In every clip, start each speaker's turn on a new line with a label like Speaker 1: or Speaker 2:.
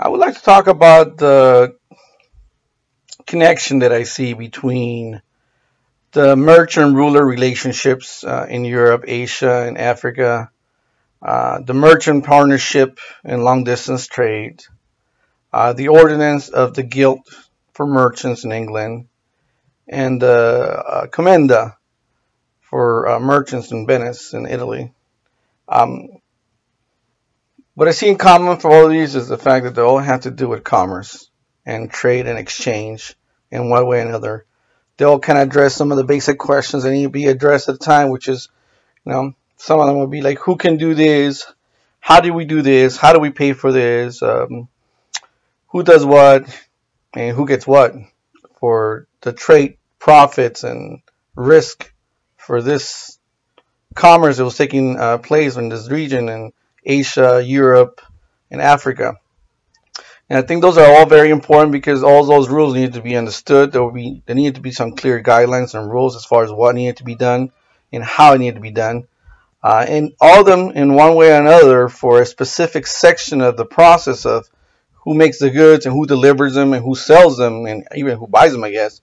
Speaker 1: I would like to talk about the connection that I see between the merchant ruler relationships in Europe, Asia, and Africa, the merchant partnership and long distance trade, the ordinance of the guild for merchants in England, and the commenda for merchants in Venice in Italy. Um, what I see in common for all of these is the fact that they all have to do with commerce and trade and exchange in one way or another. They all kind of address some of the basic questions that need to be addressed at the time, which is, some of them will be like, who can do this? How do we do this? How do we pay for this? Who does what? And who gets what for the trade profits and risk for this commerce that was taking place in this region in Asia, Europe, and Africa. And I think those are all very important because all those rules need to be understood. There need to be some clear guidelines and rules as far as what needed to be done and how it needed to be done. And all of them in one way or another for a specific section of the process of who makes the goods and who delivers them and who sells them and even who buys them, I guess.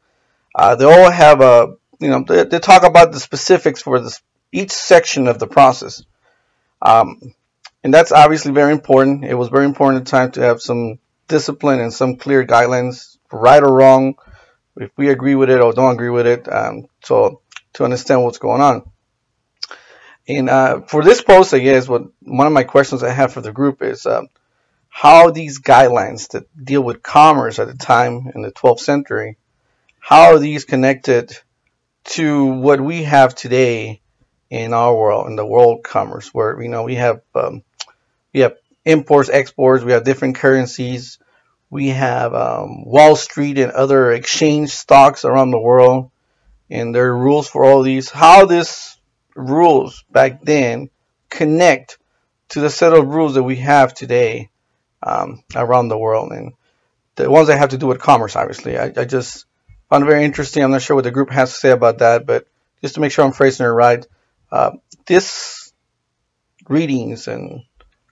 Speaker 1: They all have they talk about the specifics for each section of the process. Um, and that's obviously very important. It was very important at the time to have some discipline and some clear guidelines, right or wrong, if we agree with it or don't agree with it, so to understand what's going on. And for this post, I guess one of my questions I have for the group is how these guidelines that deal with commerce at the time in the 12th century, how are these connected to what we have today in our world, in the world commerce, where we have imports, exports, we have different currencies, we have Wall Street and other exchange stocks around the world, and there are rules for all these. How these rules back then connect to the set of rules that we have today around the world, and the ones that have to do with commerce, obviously. I just found it very interesting. I'm not sure what the group has to say about that, but just to make sure I'm phrasing it right, this readings and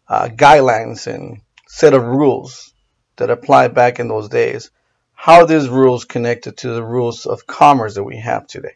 Speaker 1: guidelines and set of rules that apply back in those days, how these rules connected to the rules of commerce that we have today.